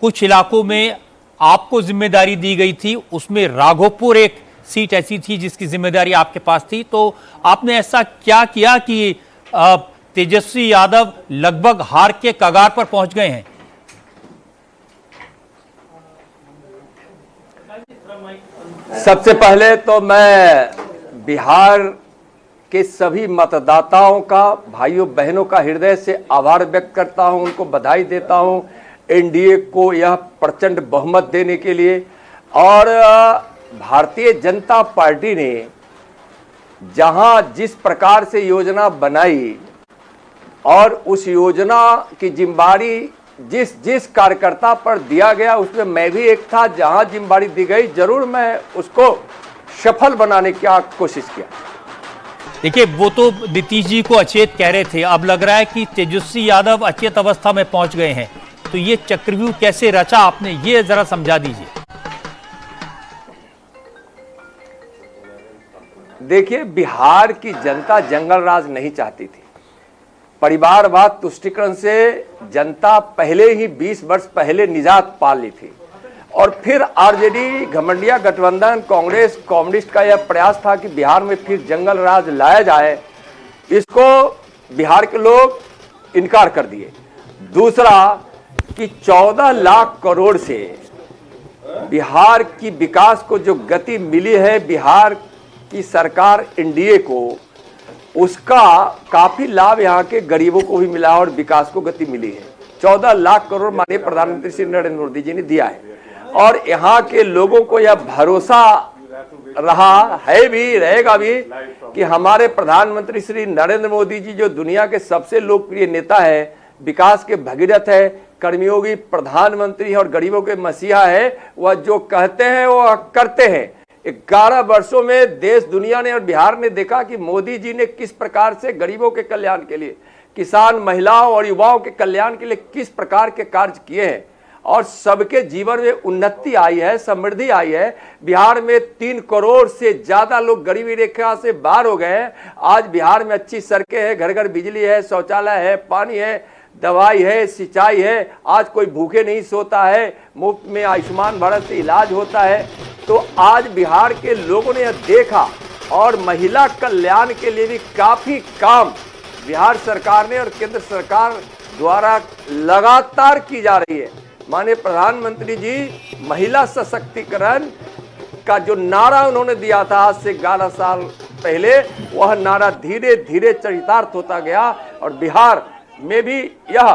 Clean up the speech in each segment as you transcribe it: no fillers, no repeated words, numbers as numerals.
कुछ इलाकों में आपको जिम्मेदारी दी गई थी, उसमें राघोपुर एक सीट ऐसी थी जिसकी जिम्मेदारी आपके पास थी, तो आपने ऐसा क्या किया कि तेजस्वी यादव लगभग हार के कगार पर पहुंच गए हैं? सबसे पहले तो मैं बिहार के सभी मतदाताओं का, भाइयों बहनों का हृदय से आभार व्यक्त करता हूं, उनको बधाई देता हूं एनडीए को यह प्रचंड बहुमत देने के लिए। और भारतीय जनता पार्टी ने जहां जिस प्रकार से योजना बनाई और उस योजना की जिम्मेदारी जिस जिस कार्यकर्ता पर दिया गया, उसमें मैं भी एक था, जहां जिम्मेदारी दी गई जरूर मैं उसको सफल बनाने की कोशिश किया। देखिए, वो तो नीतीश जी को अचेत कह रहे थे, अब लग रहा है कि तेजस्वी यादव अचेत अवस्था में पहुंच गए हैं, तो ये चक्रव्यूह कैसे रचा आपने, ये जरा समझा दीजिए। देखिए, बिहार की जनता जंगल राज नहीं चाहती थी। परिवारवाद तुष्टीकरण से जनता पहले ही 20 वर्ष पहले निजात पा ली थी, और फिर आरजेडी घमंडिया गठबंधन कांग्रेस कम्युनिस्ट का यह प्रयास था कि बिहार में फिर जंगल राज लाया जाए। इसको बिहार के लोग इनकार कर दिए। दूसरा कि 14 लाख करोड़ से बिहार की विकास को जो गति मिली है, बिहार की सरकार एनडीए को, उसका काफी लाभ यहाँ के गरीबों को भी मिला और विकास को गति मिली है। 14 लाख करोड़ माननीय प्रधानमंत्री श्री नरेंद्र मोदी जी ने दिया है, और यहाँ के लोगों को यह भरोसा रहा है भी, रहेगा भी, कि हमारे प्रधानमंत्री श्री नरेंद्र मोदी जी जो दुनिया के सबसे लोकप्रिय नेता है, विकास के भगीरथ है, कर्मियों की प्रधानमंत्री और गरीबों के मसीहा है, वह जो कहते हैं वो करते हैं। 11 वर्षों में देश दुनिया ने और बिहार ने देखा कि मोदी जी ने किस प्रकार से गरीबों के कल्याण के लिए, किसान महिलाओं और युवाओं के कल्याण के लिए किस प्रकार के कार्य किए हैं, और सबके जीवन में उन्नति आई है, समृद्धि आई है। बिहार में 3 करोड़ से ज्यादा लोग गरीबी रेखा से बाहर हो गए हैं। आज बिहार में अच्छी सड़कें हैं, घर घर बिजली है, शौचालय है, पानी है, दवाई है, सिंचाई है। आज कोई भूखे नहीं सोता है, मुफ्त में आयुष्मान भारत से इलाज होता है। तो आज बिहार के लोगों ने यह देखा, और महिला कल्याण के लिए भी काफी काम बिहार सरकार ने और केंद्र सरकार द्वारा लगातार की जा रही है। माननीय प्रधानमंत्री जी महिला सशक्तिकरण का जो नारा उन्होंने दिया था आज से 11 साल पहले, वह नारा धीरे धीरे चरितार्थ होता गया, और बिहार में भी यह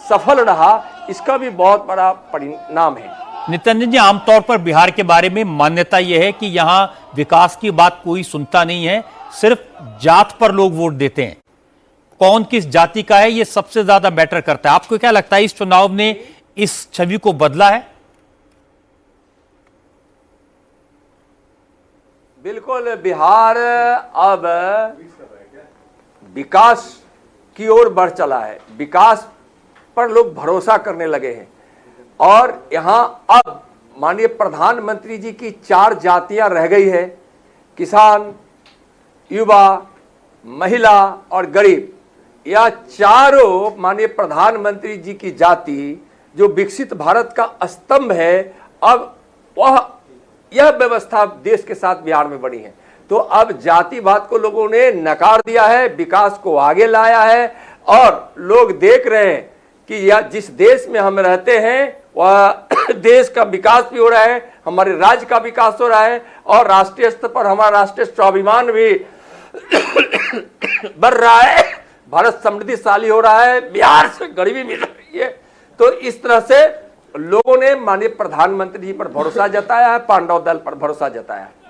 सफल रहा। इसका भी बहुत बड़ा परिणाम है। नित्यानंद जी, आमतौर पर बिहार के बारे में मान्यता यह है कि यहाँ विकास की बात कोई सुनता नहीं है, सिर्फ जात पर लोग वोट देते हैं। कौन किस जाति का है ये सबसे ज्यादा मैटर करता है। आपको क्या लगता है इस चुनाव ने इस छवि को बदला है? बिल्कुल, बिहार अब विकास की ओर बढ़ चला है। विकास पर लोग भरोसा करने लगे हैं, और यहां अब माननीय प्रधानमंत्री जी की 4 जातियां रह गई है, किसान, युवा, महिला और गरीब। यह चारों माननीय प्रधानमंत्री जी की जाति जो विकसित भारत का स्तंभ है, अब यह व्यवस्था देश के साथ बिहार में बनी है। तो अब जातिवाद को लोगों ने नकार दिया है, विकास को आगे लाया है, और लोग देख रहे हैं कि यह जिस देश में हम रहते हैं वह देश का विकास भी हो रहा है, हमारे राज्य का विकास हो रहा है, और राष्ट्रीय स्तर पर हमारा राष्ट्रीय स्वाभिमान भी बढ़ रहा है। भारत समृद्धिशाली हो रहा है, बिहार से गरीबी मिट रही है। तो इस तरह से लोगों ने माननीय प्रधानमंत्री जी पर भरोसा जताया है, पांडव दल पर भरोसा जताया है।